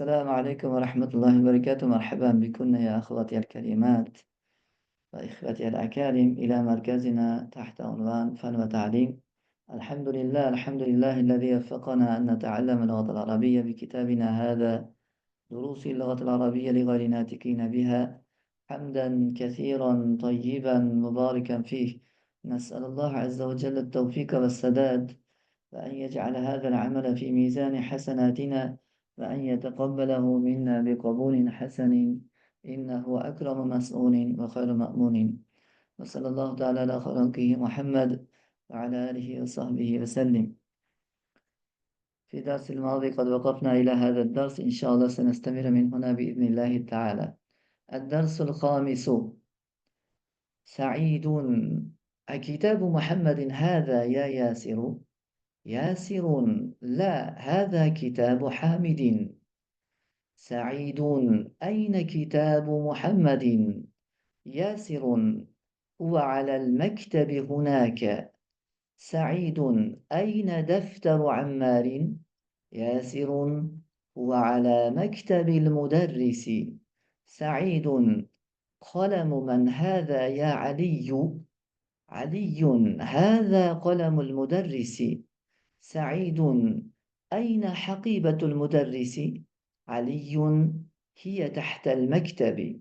السلام عليكم ورحمة الله وبركاته. مرحبا بكم يا أخواتي الكريمات وإخوتي الأكارم إلى مركزنا تحت عنوان فن وتعليم. الحمد لله الذي وفقنا أن نتعلم اللغة العربية بكتابنا هذا، دروس اللغة العربية لغير ناطقين بها، حمدا كثيرا طيبا مباركا فيه. نسأل الله عز وجل التوفيق والسداد، وأن يجعل هذا العمل في ميزان حسناتنا، وأن يتقبله منا بقبول حسن، إنه أكرم مسؤول وخير مأمون. وصلى الله تعالى على خلقه محمد وعلى آله وصحبه وسلم. في درس الماضي قد وقفنا إلى هذا الدرس، إن شاء الله سنستمر من هنا بإذن الله تعالى. الدرس الخامس: سعيد. أكتاب محمد هذا يا ياسر؟ ياسر: لا، هذا كتاب حامد. سعيد: أين كتاب محمد؟ ياسر: هو على المكتب هناك. سعيد: أين دفتر عمار؟ ياسر: هو على مكتب المدرس. سعيد: قلم من هذا يا علي؟ علي: هذا قلم المدرس. سعيد: أين حقيبة المدرس؟ علي: هي تحت المكتب.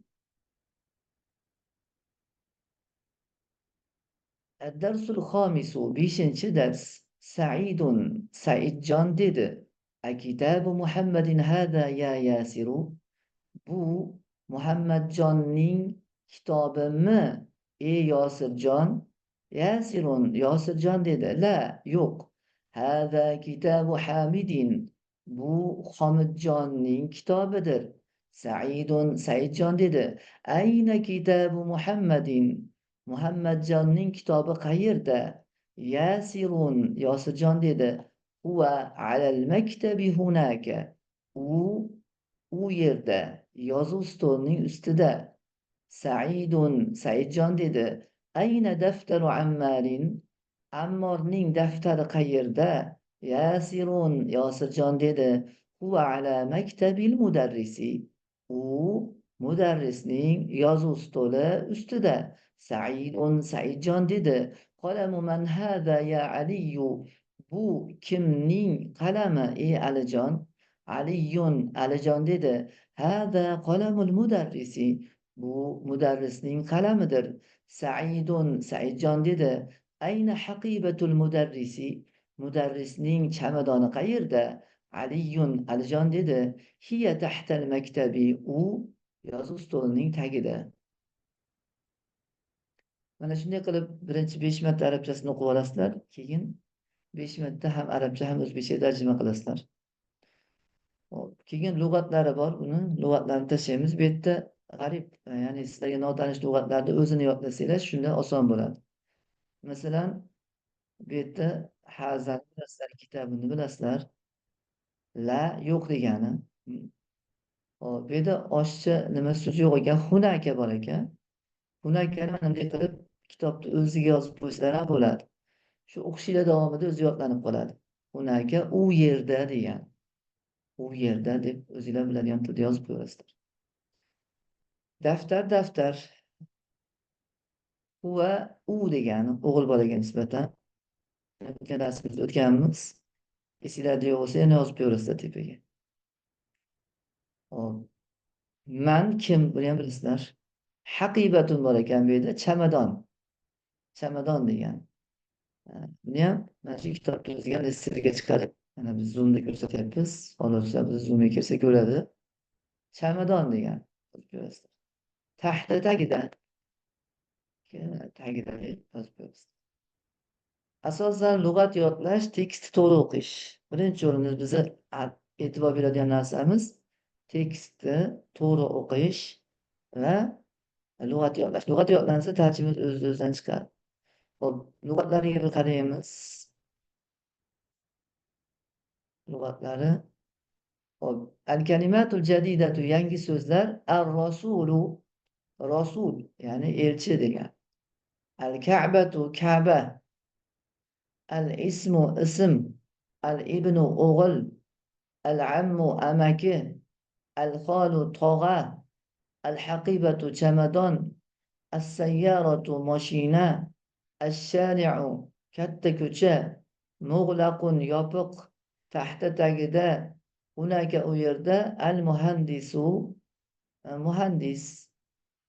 الدرس الخامس: بيشنش درس. سعيد: سعيد جان dedi. أكتاب محمد هذا يا ياسر؟ Bu Muhammed Can'ning kitabı ey Yasir Can? Yasirun: Yasir Can dedi. La, yok. Hâzâ kitabu Hamidin. Bu Hamid Can'ning kitabıdır. Sa'idun: Said Can dedi. Ayne kitabu Muhammedin? Muhammed Can'ning kitabı qayerda? Yasirun: Yasir Can dedi. Huve alel mektebi hunâke. U yerde, yozuv stolining ustida. Saidun: Saidjon dedi. Ayna daftaru Ammarin? Ammorning daftari qayerda? Yasirun: Yosirjon dedi. Huva ala maktabil mudarrisi. U mudarrisning yozuv stoli ustida. Saidun: Saidjon dedi. Qalamu man hada ya Aliyu? Bu kimning qalami ey Alijon? Aliyun: Alijon dedi. Hâzâ kalemul mudarrisi. Bu mudarrisning qalamidir. Saidun: Saidjon dedi. Ayna haqibatul mudarrisi? Mudarrisning chamadoni qayerda? Aliyun: Alijon dedi. Hiya tahtal maktabi. U yozuv stolining tagida. Mana shunday qilib birinchi 5 marta arabchasini o'qib olasizlar, keyin 5 marta ham arabcha ham o'zbekcha tarjima qilasizlar. Keyin lug'atlari bor, buni lug'atlarni tashlaymiz. Bu yerda g'arib, ya'ni sizlarga notanish lug'atlarni o'zini yodlasanglar shunda oson bo'ladi. Masalan, bu yerda hazani bilasizlar, kitabini bilasizlar. La yo'q degani. Hop, bu yerda oshcha nima so'z yo'q ekan, hunaka bor ekan. Hunakani mana bunday qilib kitobni o'ziga yozib qo'ysalar ham bo'ladi. Shu o'qishinglar davomida o'zi yodlanib qoladi. Hunaka u yerda degan. U yerda deb o'zinglar biladigan tilda yozib qo'yasizlar. Daftar. Va u degani o'g'il bolaga nisbatan. O'tgan darsimiz o'tganmiz. Esinglarda yo'q bo'lsa yana yozib qo'yaverasizlar tepaga. Hop. Man kim? Buni ham bilasizlar. Haqibatun bor ekan bu yerda. Chamadon. Chamadon degan. Buni ham mana shu kitobni o'ziga listiga chiqarib, mana biz zoomda ko'rsatyapmiz. Xohlovchilar biz zoomga kirsa ko'radi. Chamadon degan. Tahta tagida. Tagida yozib qo'yamiz. Asosan lug'at yodlash, tekstni to'g'ri o'qish. Birinchi o'rinda bizni e'tibor beradigan narsamiz tekstni to'g'ri o'qish va lug'at yodlash. Lug'at yodlansa tarjima o'z-o'zidan chiqadi. Hop, lug'atlariga bir qaraymiz. Lug'atlari. Hop, al-kalimatul jadidatu yangi so'zlar. Ar-rasulu rasul, ya'ni elchi degan. Al-ka'batu ka'ba. Al-ismu ism. Al-ibnu o'g'il. Al-ammu amaki. al-xolu tog'a, al-haqibatu chamadon, as-sayyaratu mashina, ash-shari'u katta ko'cha, mug'laqun yopiq, tahta tagida, unaka u yerda, al-muhandisu muhandis.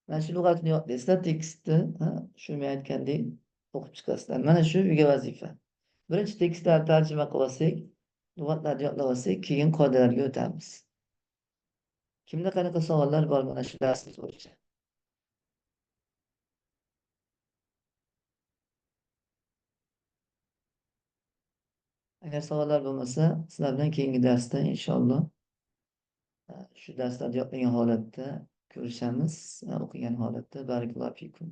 Mana shu lug'atni yodlaysizlar, tekstni shu men aytgandek o'qib chiqasizlar. Mana shu uyga vazifa. Birinchi tekstlarni tarjima qilib olsak, lug'atlarni yodlab olsak, keyin qoidalarga o'tamiz. Kimda qanaqa savollar bor mana shu darsimiz bo'yicha? Agar savollar bo'lmasa, sizlar bilan keyingi darsda inshaalloh shu darslarni yodlagan holatda ko'rishamiz, o'qigan holatda. Barakallohu fikum.